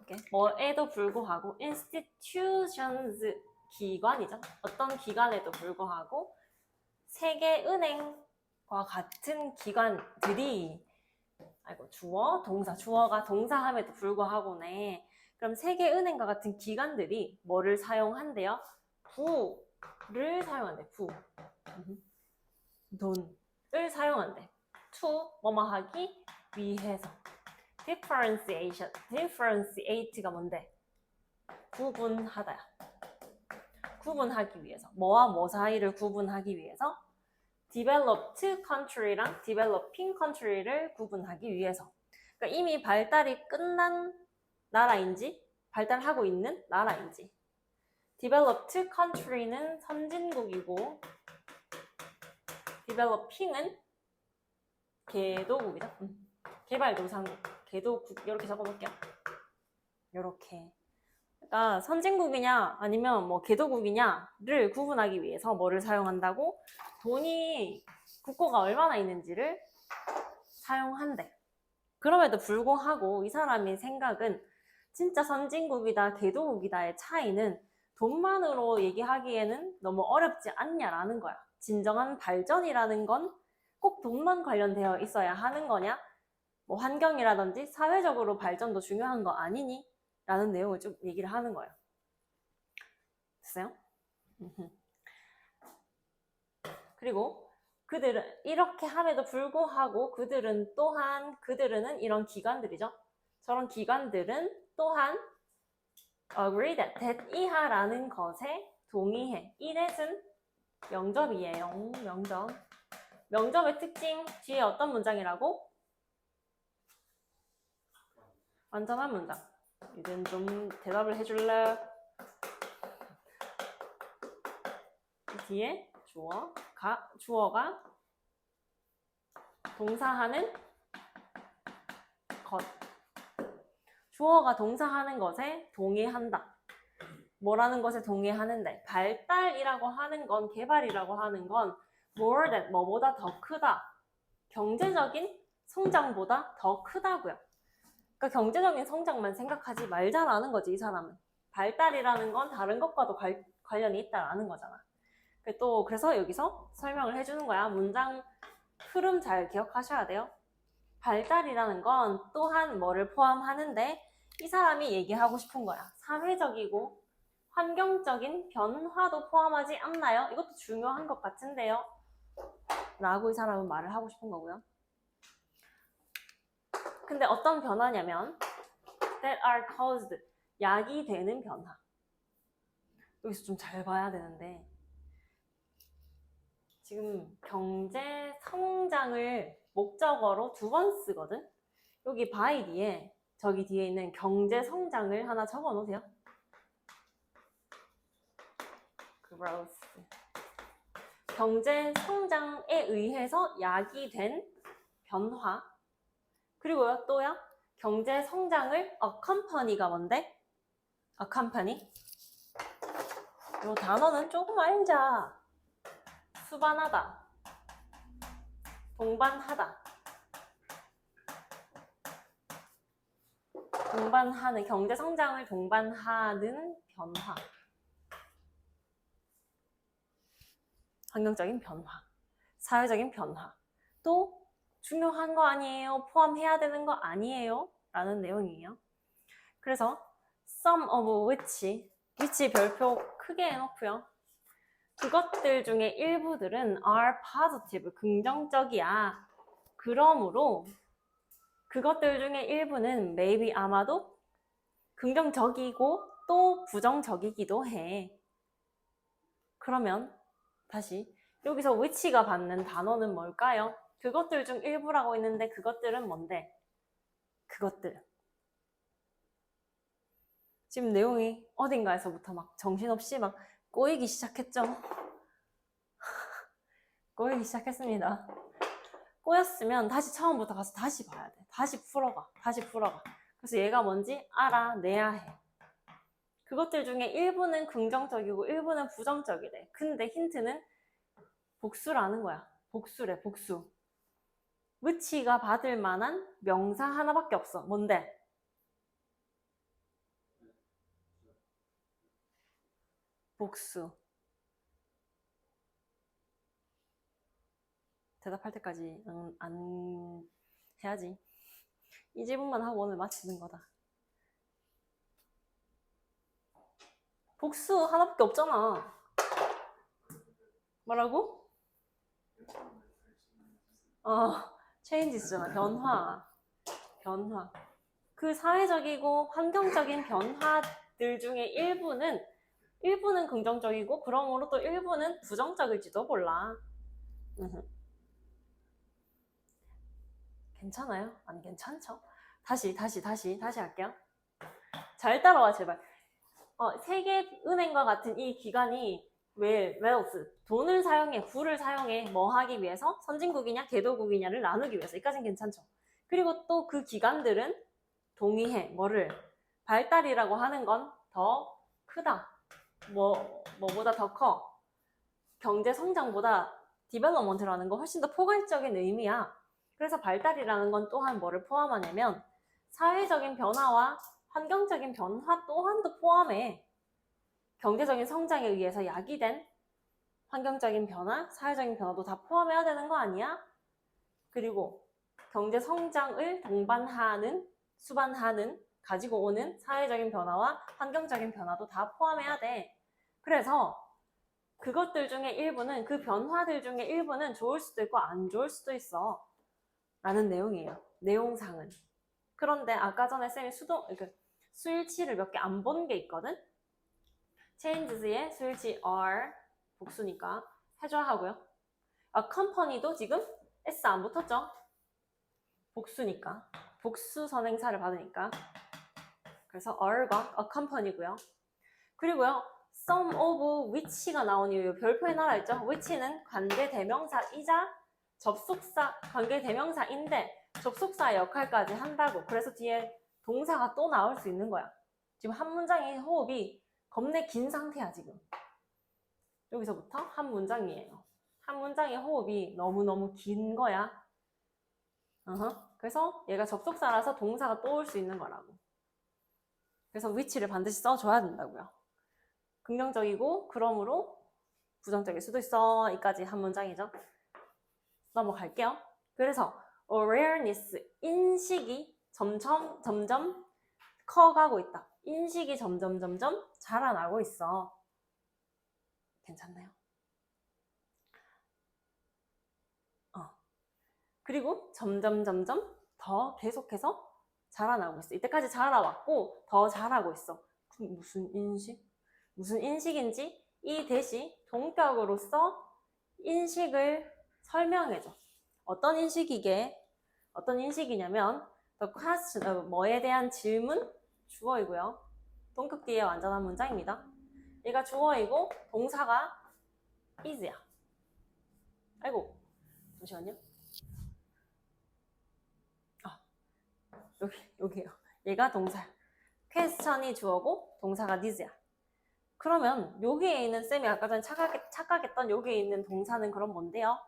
해볼게. 뭐에도 불구하고 institutions 기관이죠. 어떤 기관에도 불구하고 세계은행과 같은 기관들이 주어, 동사, 주어가 동사함에도 불구하고네. 그럼 세계은행과 같은 기관들이 뭐를 사용한대요? 부를 사용한대. 부. 돈을 사용한대. to 뭐뭐 하기 위해서. differentiate가 뭔데? 구분하다야. 구분하기 위해서. 뭐와 뭐 사이를 구분하기 위해서 developed country랑 developing country를 구분하기 위해서. 그러니까 이미 발달이 끝난 나라인지 발달하고 있는 나라인지. developed country는 선진국이고 developing은 개도국이죠. 개발도상국, 개도국 이렇게 적어볼게요. 이렇게. 그러니까 선진국이냐 아니면 뭐 개도국이냐를 구분하기 위해서 뭐를 사용한다고? 돈이 국고가 얼마나 있는지를 사용한대. 그럼에도 불구하고 이 사람의 생각은 진짜 선진국이다 개도국이다의 차이는 돈만으로 얘기하기에는 너무 어렵지 않냐라는 거야. 진정한 발전이라는 건 꼭 돈만 관련되어 있어야 하는 거냐? 뭐 환경이라든지 사회적으로 발전도 중요한 거 아니니? 라는 내용을 좀 얘기를 하는 거예요. 됐어요? 그리고 그들은 이렇게 함에도 불구하고 그들은 이런 기관들이죠. 저런 기관들은 또한 agree that 이하라는 것에 동의해. 이 that은 명접이에요. 명접의 특징 뒤에 어떤 문장이라고? 완전한 문장. 이젠 좀 대답을 해줄래? 뒤에 주어가 동사하는 것. 주어가 동사하는 것에 동의한다. 뭐라는 것에 동의하는데 발달이라고 하는 건 개발이라고 하는 건 more than 뭐보다 더 크다. 경제적인 성장보다 더 크다고요. 그러니까 경제적인 성장만 생각하지 말자라는 거지 이 사람은. 발달이라는 건 다른 것과도 관련이 있다라는 거잖아. 또 그래서 여기서 설명을 해주는 거야. 문장 흐름 잘 기억하셔야 돼요. 발달이라는 건 또한 뭐를 포함하는데 이 사람이 얘기하고 싶은 거야. 사회적이고 환경적인 변화도 포함하지 않나요? 이것도 중요한 것 같은데요. 라고 이 사람은 말을 하고 싶은 거고요. 근데 어떤 변화냐면 that are caused 야기되는 변화. 여기서 좀 잘 봐야 되는데 지금 경제 성장을 목적어로 2번 쓰거든. 여기 by 뒤에 저기 뒤에 있는 경제 성장을 하나 적어 놓으세요. growth. 경제 성장에 의해서 야기된 변화. 그리고요 또요 경제 성장을 accompany가 뭔데? accompany. 이 단어는 조금 알자. 수반하다, 동반하다, 동반하는 경제 성장을 동반하는 변화. 환경적인 변화, 사회적인 변화. 또 중요한 거 아니에요? 포함해야 되는 거 아니에요? 라는 내용이에요. 그래서 some of which 별표 크게 해놓고요. 그것들 중에 일부들은 are positive, 긍정적이야. 그러므로 그것들 중에 일부는 maybe 아마도 긍정적이고 또 부정적이기도 해. 그러면 다시 여기서 which가 받는 단어는 뭘까요? 그것들 중 일부라고 있는데 그것들은 뭔데? 그것들. 지금 내용이 어딘가에서부터 막 정신없이 막 꼬이기 시작했죠? 꼬이기 시작했습니다. 꼬였으면 다시 처음부터 가서 다시 봐야 돼. 다시 풀어가. 그래서 얘가 뭔지 알아내야 해. 그것들 중에 일부는 긍정적이고 일부는 부정적이래. 근데 힌트는 복수라는 거야. 복수래, 복수. which가 받을 만한 명사 하나밖에 없어. 뭔데? 복수. 대답할 때까지 안 해야지. 이 질문만 하고 오늘 마치는 거다. 복수 하나밖에 없잖아. 뭐라고? changes잖아. 변화. 그 사회적이고 환경적인 변화들 중에 일부는 긍정적이고 그러므로 또 일부는 부정적일지도 몰라. 괜찮아요? 안 괜찮죠? 다시 할게요. 잘 따라와 제발. 세계은행과 같은 이 기관이 웰스 돈을 사용해 부를 사용해 뭐 하기 위해서 선진국이냐 개도국이냐를 나누기 위해서 여기까지는 괜찮죠. 그리고 또 그 기관들은 동의해 뭐를 발달이라고 하는 건 더 크다 뭐보다 더 커 경제 성장보다 디벨롭먼트라는 건 훨씬 더 포괄적인 의미야. 그래서 발달이라는 건 또한 뭐를 포함하냐면 사회적인 변화와 환경적인 변화 또한도 포함해. 경제적인 성장에 의해서 야기된 환경적인 변화, 사회적인 변화도 다 포함해야 되는 거 아니야? 그리고 경제 성장을 동반하는, 수반하는, 가지고 오는 사회적인 변화와 환경적인 변화도 다 포함해야 돼. 그래서 그것들 중에 일부는, 그 변화들 중에 일부는 좋을 수도 있고 안 좋을 수도 있어. 라는 내용이에요. 내용상은. 그런데 아까 전에 쌤이 수일치를 몇 개 안 본 게 있거든? changes의 수일치 are 복수니까 해줘야 하고요. company도 지금 s 안 붙었죠? 복수니까. 복수 선행사를 받으니까. 그래서 are가 accompany고요. 그리고요. some of which가 나온 이유 별표에 나와 있죠? which는 관계대명사이자 접속사, 관계대명사인데 접속사의 역할까지 한다고. 그래서 뒤에 동사가 또 나올 수 있는 거야. 지금 한 문장의 호흡이 겁내 긴 상태야 지금. 여기서부터 한 문장이에요. 한 문장의 호흡이 너무너무 긴 거야. 그래서 얘가 접속사라서 동사가 또 올 수 있는 거라고. 그래서 which를 반드시 써줘야 된다고요. 긍정적이고 그러므로 부정적일 수도 있어. 이까지 한 문장이죠. 넘어갈게요. 그래서 awareness, 인식이 점점 커가고 있다. 인식이 점점 자라나고 있어. 괜찮나요? 그리고 점점 더 계속해서 자라나고 있어. 이때까지 자라왔고 더 자라고 있어. 무슨 인식? 무슨 인식인지 이 대시 동격으로서 인식을 설명해줘. 어떤 인식이냐면 the question, 뭐에 대한 질문, 주어이고요. 동격 뒤에 완전한 문장입니다. 얘가 주어이고 동사가 is야. 아이고 잠시만요. 여기요. 얘가 동사야. question이 주어고 동사가 is야. 그러면 여기에 있는 쌤이 아까 전에 착각했던 여기에 있는 동사는 그럼 뭔데요?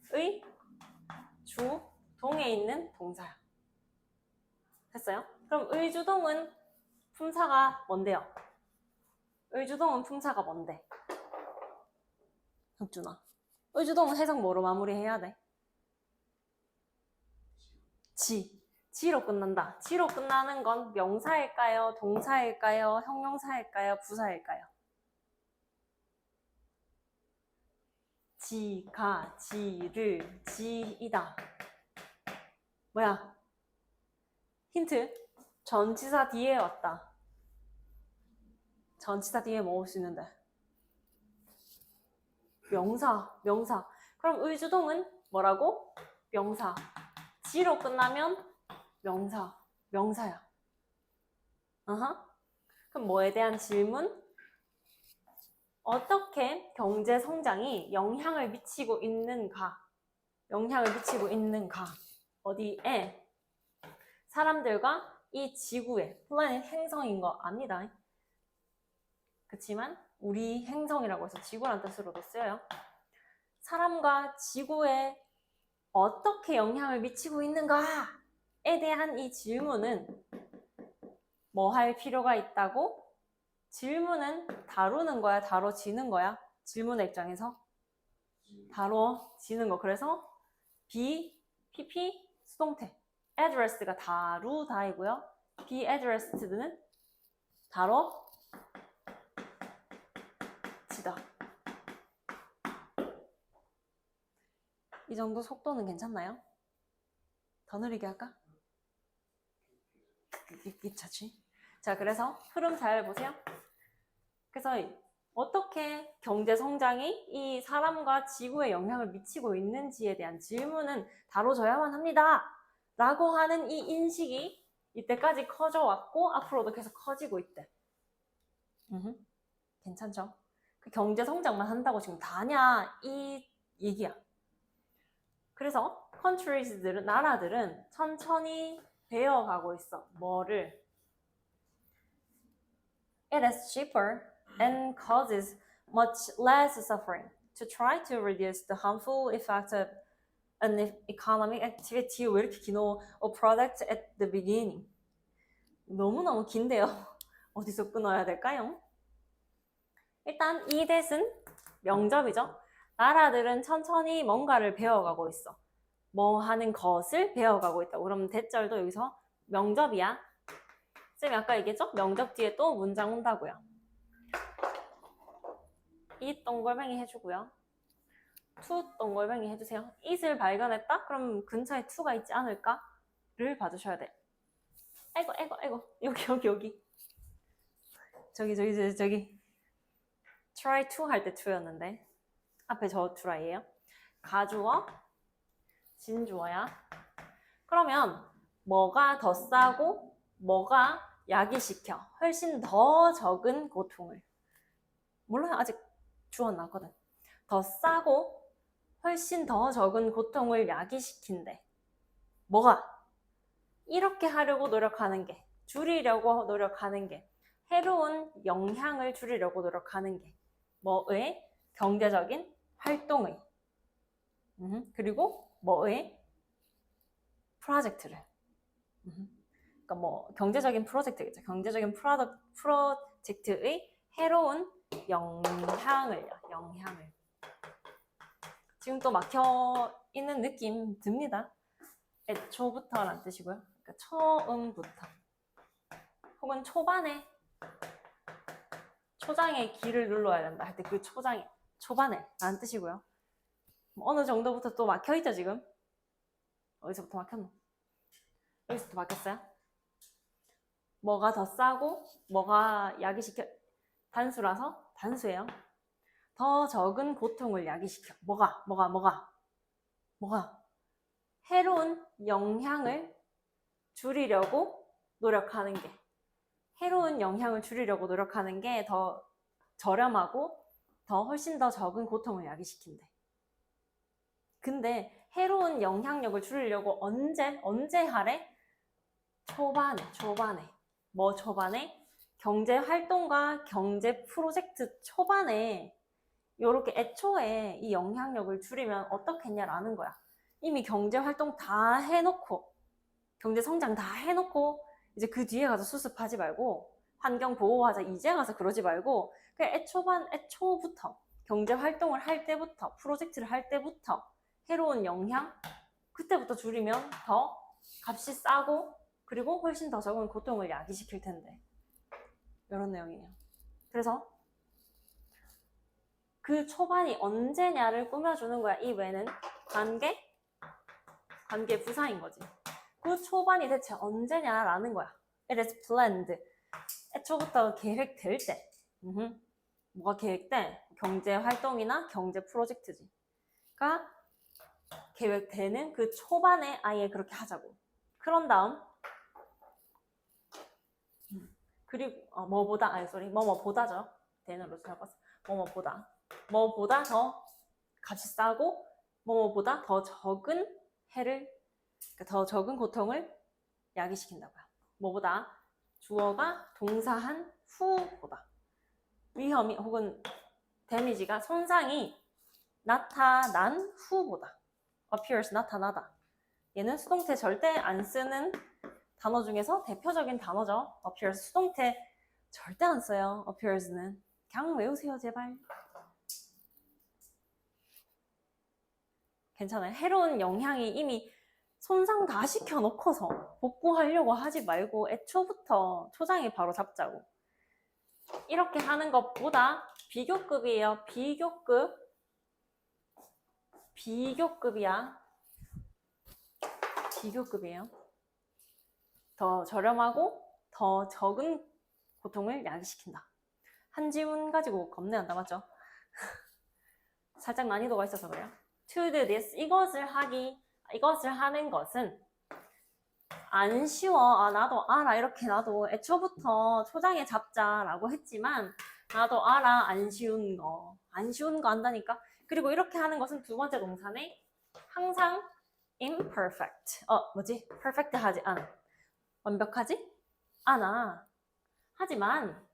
의, 주, 동에 있는 동사야. 됐어요? 그럼 의주동은 품사가 뭔데요? 의주동은 품사가 뭔데? 혁준아. 의주동은 해석 뭐로 마무리해야 돼? 지로 끝난다. 지로 끝나는 건 명사일까요? 동사일까요? 형용사일까요? 부사일까요? 지가, 지를, 지이다. 뭐야? 힌트. 전치사 뒤에 왔다. 전치사 뒤에 뭐 올 수 있는데? 명사. 그럼 의주동은 뭐라고? 명사. 지로 끝나면 명사야. 그럼 뭐에 대한 질문? 어떻게 경제 성장이 영향을 미치고 있는가? 어디에? 사람들과 이 지구에, 플라넷 행성인 거 압니다. 그치만 우리 행성이라고 해서 지구란 뜻으로도 쓰여요. 사람과 지구에 어떻게 영향을 미치고 있는가에 대한 이 질문은 뭐 할 필요가 있다고? 질문은 다루는 거야, 다뤄지는 거야? 질문의 입장에서 다뤄지는 거. 그래서 be, pp, 수동태. addressed가 다루다이고요. be addressed는 다뤄지다. 이 정도 속도는 괜찮나요? 더 느리게 할까? 괜찮지? 자, 그래서 흐름 잘 보세요. 그래서 어떻게 경제 성장이 이 사람과 지구에 영향을 미치고 있는지에 대한 질문은 다뤄져야만 합니다. 라고 하는 이 인식이 이때까지 커져왔고 앞으로도 계속 커지고 있대. 괜찮죠? 그 경제 성장만 한다고 지금 다냐 이 얘기야. 그래서 countries들은, 나라들은 천천히 배워가고 있어. 뭐를? It is cheaper and causes much less suffering to try to reduce the harmful effects of an economic activity. 왜 이렇게 기노? A product at the beginning. 너무너무 긴데요. 어디서 끊어야 될까요? 일단 이 that은 명접이죠. 나라들은 천천히 뭔가를 배워가고 있어. 뭐 하는 것을 배워가고 있다. 그럼 대절도 여기서 명접이야. 쌤이 아까 얘기했죠? 명접 뒤에 또 문장 온다고요. 이 동글뱅이 해주고요. to 동글뱅이 해주세요. it을 발견했다? 그럼 근처에 to가 있지 않을까?를 봐주셔야 돼. 아이고. 여기. 저기. try to 할 때 to였는데. 앞에 저 try예요. 가주어, 진주어야. 그러면 뭐가 더 싸고 뭐가 야기시켜? 훨씬 더 적은 고통을. 몰라요. 아직 주어 안 나왔거든. 더 싸고 훨씬 더 적은 고통을 야기시킨대. 뭐가? 이렇게 하려고 노력하는 게, 줄이려고 노력하는 게, 해로운 영향을 줄이려고 노력하는 게 뭐의? 경제적인 활동의. 그리고 뭐의? 프로젝트를. 그러니까 뭐 경제적인 프로젝트겠죠. 경제적인 프로젝트의 해로운 영향을. 지금 또 막혀 있는 느낌 듭니다. 애초부터란 뜻이고요. 그러니까 처음부터. 혹은 초반에, 초장에 기를 눌러야 된다 할 때 그 초반에 라는 뜻이고요. 어느 정도부터 또 막혀있죠 지금. 어디서부터 막혔노? 여기서부터 막혔어요? 뭐가 더 싸고 뭐가 야기시켜? 단수라서 단수예요. 더 적은 고통을 야기시켜. 뭐가? 해로운 영향을 줄이려고 노력하는 게. 해로운 영향을 줄이려고 노력하는 게 더 저렴하고 훨씬 더 적은 고통을 야기시킨대. 근데 해로운 영향력을 줄이려고 언제 하래? 초반에. 뭐 초반에? 경제 활동과 경제 프로젝트 초반에 요렇게 애초에 이 영향력을 줄이면 어떻겠냐라는 거야. 이미 경제 활동 다 해놓고 경제 성장 다 해놓고 이제 그 뒤에 가서 수습하지 말고 환경 보호하자 이제 가서 그러지 말고 그냥 애초부터 경제 활동을 할 때부터 프로젝트를 할 때부터 해로운 영향 그때부터 줄이면 더 값이 싸고 그리고 훨씬 더 적은 고통을 야기시킬 텐데 이런 내용이에요. 그래서 그 초반이 언제냐를 꾸며주는 거야. 이 외는 관계 부사인 거지. 그 초반이 대체 언제냐라는 거야. It is planned. 애초부터 계획될 때. 뭐가 계획돼? 경제 활동이나 경제 프로젝트지. 가 계획되는 그 초반에 아예 그렇게 하자고. 그런 다음 그리고 뭐뭐보다죠. 대너로 잡았어. 뭐뭐보다 더 값이 싸고 뭐뭐보다 더 적은 해를 그러니까 더 적은 고통을 야기시킨다고요. 뭐보다 주어가 동사한 후보다 위험이 혹은 데미지가 손상이 나타난 후보다 appears 나타나다. 얘는 수동태 절대 안 쓰는 단어 중에서 대표적인 단어죠. appears 수동태 절대 안 써요. appears는. 그냥 외우세요, 제발. 괜찮아요. 해로운 영향이 이미 손상 다 시켜놓고서 복구하려고 하지 말고 애초부터 초장에 바로 잡자고. 이렇게 하는 것보다 비교급이에요. 비교급이야. 비교급이에요. 더 저렴하고 더 적은 고통을 야기시킨다. 한 지문 가지고 겁내한다, 맞죠? 살짝 난이도가 있어서 그래요. To do this, 이것을 하는 것은 안 쉬워. 아, 나도 알아. 이렇게 나도 애초부터 초장에 잡자라고 했지만 나도 알아. 안 쉬운 거 안다니까. 그리고 이렇게 하는 것은 두 번째 동사네. 항상 imperfect. perfect 하지 않아. 완벽하지 않아. 하지만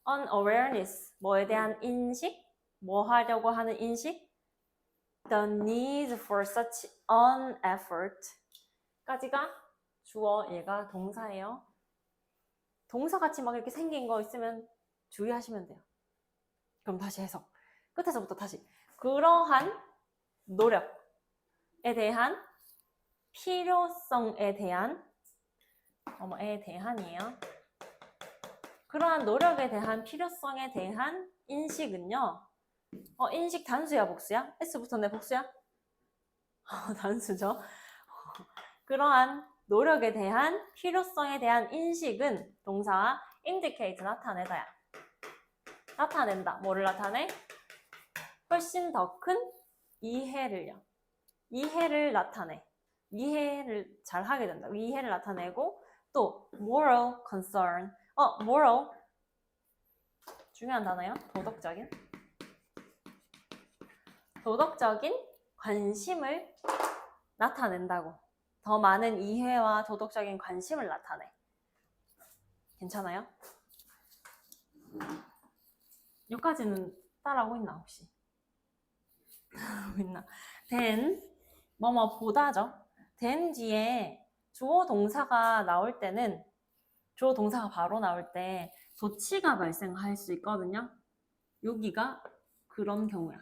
unawareness, 뭐에 대한 인식, 뭐 하려고 하는 인식, the need for such an effort 까지가 주어, 얘가 동사예요. 동사같이 막 이렇게 생긴 거 있으면 주의하시면 돼요. 그럼 다시 해석. 끝에서부터 다시. 그러한 노력에 대한 필요성에 대한 에 대한이에요. 그러한 노력에 대한 필요성에 대한 인식은요. 인식 단수야, 복수야? S 붙었네, 복수야? 단수죠. 그러한 노력에 대한 필요성에 대한 인식은 동사 indicate, 나타내다야. 나타낸다. 뭐를 나타내? 훨씬 더 큰 이해를요. 이해를 나타내. 이해를 잘 하게 된다. 이해를 나타내고 또 moral concern. moral 중요한 단어예요. 도덕적인 관심을 나타낸다고. 더 많은 이해와 도덕적인 관심을 나타내. 괜찮아요? 여기까지는 따라하고 있나 혹시? 따라하고 있나? then 뭐뭐보다죠. then 뒤에 주어 동사가 나올 때는 주어 동사가 바로 나올 때 도치가 발생할 수 있거든요. 여기가 그런 경우야.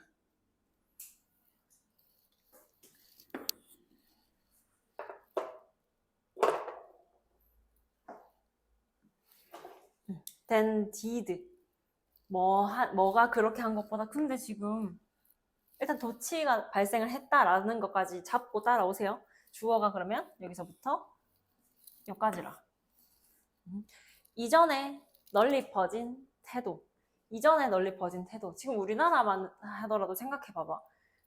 then did 뭐가 그렇게 한 것보다 근데 지금 일단 도치가 발생을 했다라는 것까지 잡고 따라오세요. 주어가 그러면 여기서부터 여기까지라. 이전에 널리 퍼진 태도. 지금 우리나라만 하더라도 생각해봐봐.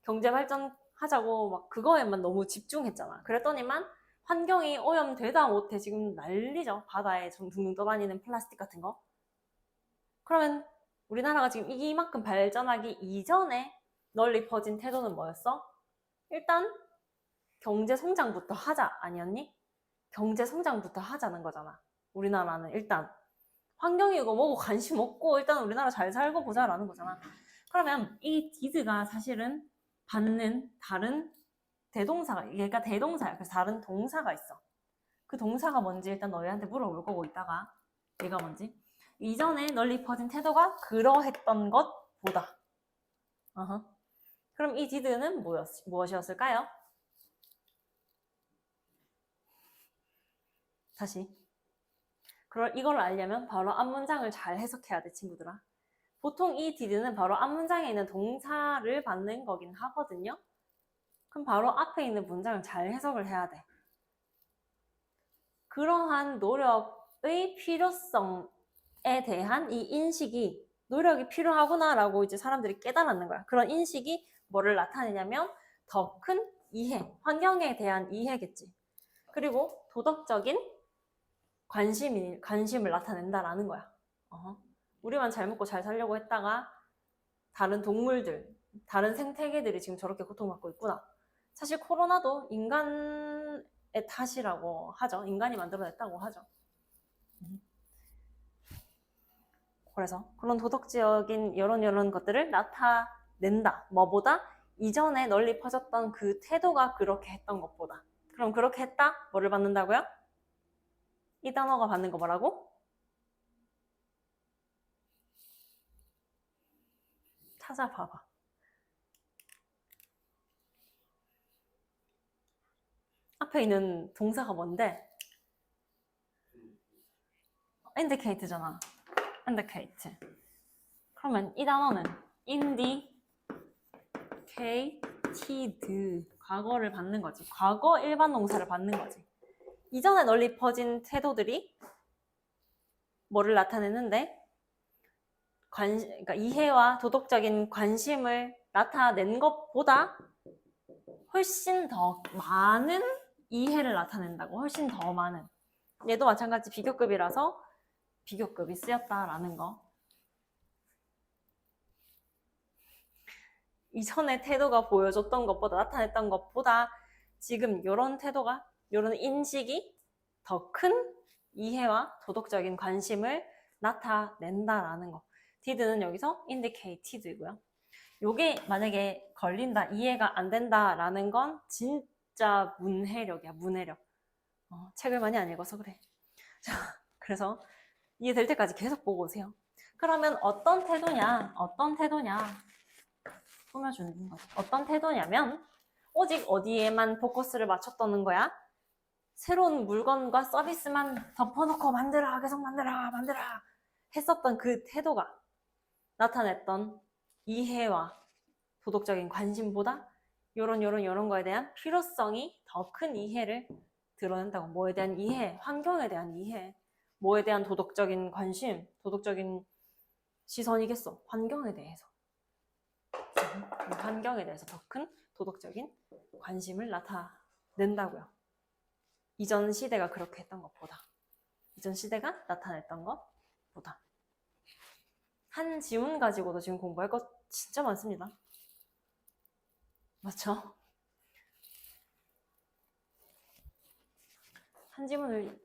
경제 발전하자고 막 그거에만 너무 집중했잖아. 그랬더니만 환경이 오염되다 못해 지금 난리죠. 바다에 좀 둥둥 떠다니는 플라스틱 같은 거. 그러면 우리나라가 지금 이만큼 발전하기 이전에 널리 퍼진 태도는 뭐였어? 일단 경제 성장부터 하자 아니었니? 경제 성장부터 하자는 거잖아. 우리나라는 일단 환경이고 뭐고 관심 없고 일단 우리나라 잘 살고 보자라는 거잖아. 그러면 이 did가 사실은 받는 다른 대동사가, 얘가 대동사야. 그래서 다른 동사가 있어. 그 동사가 뭔지 일단 너희한테 물어볼 거고 이따가 얘가 뭔지. 이전에 널리 퍼진 태도가 그러했던 것보다. 그럼 이 did는 무엇이었을까요? 다시. 이걸 알려면 바로 앞문장을 잘 해석해야 돼, 친구들아. 보통 이 did는 바로 앞문장에 있는 동사를 받는 거긴 하거든요. 그럼 바로 앞에 있는 문장을 잘 해석을 해야 돼. 그러한 노력의 필요성에 대한 이 인식이 노력이 필요하구나라고 이제 사람들이 깨달았는 거야. 그런 인식이 뭐를 나타내냐면 더 큰 이해, 환경에 대한 이해겠지. 그리고 도덕적인 관심을 나타낸다라는 거야. 우리만 잘 먹고 잘 살려고 했다가 다른 동물들, 다른 생태계들이 지금 저렇게 고통받고 있구나. 사실 코로나도 인간의 탓이라고 하죠. 인간이 만들어냈다고 하죠. 그래서 그런 도덕적인 이런 것들을 나타낸다. 뭐보다? 이전에 널리 퍼졌던 그 태도가 그렇게 했던 것보다. 그럼 그렇게 했다? 뭐를 받는다고요? 이 단어가 받는 거 뭐라고? 찾아봐봐. 앞에 있는 동사가 뭔데? indicate잖아. indicate. 그러면 이 단어는 indicated. 과거를 받는 거지. 과거 일반 동사를 받는 거지. 이전에 널리 퍼진 태도들이 뭐를 나타내는데? 그러니까 이해와 도덕적인 관심을 나타낸 것보다 훨씬 더 많은 이해를 나타낸다고. 훨씬 더 많은. 얘도 마찬가지 비교급이라서 비교급이 쓰였다라는 거. 이전의 태도가 보여줬던 것보다, 나타냈던 것보다 지금 이런 태도가, 이런 인식이 더 큰 이해와 도덕적인 관심을 나타낸다라는 거. did는 여기서 indicated이고요. 요게 만약에 걸린다, 이해가 안 된다라는 건 진짜 문해력이야, 문해력. 책을 많이 안 읽어서 그래. 자, 그래서 이해될 때까지 계속 보고 오세요. 그러면 어떤 태도냐? 꾸며주는 거죠. 어떤 태도냐면 오직 어디에만 포커스를 맞췄다는 거야? 새로운 물건과 서비스만 덮어놓고 만들어, 계속 만들어 했었던 그 태도가 나타냈던 이해와 도덕적인 관심보다 요런 거에 대한 필요성이 더 큰 이해를 드러낸다고. 뭐에 대한 이해? 환경에 대한 이해. 뭐에 대한 도덕적인 관심? 도덕적인 시선이겠어. 환경에 대해서. 환경에 대해서 더 큰 도덕적인 관심을 나타낸다고요. 이전 시대가 그렇게 했던 것보다. 이전 시대가 나타냈던 것보다. 한 지문 가지고도 지금 공부할 것 진짜 많습니다. 맞죠? 한 지문을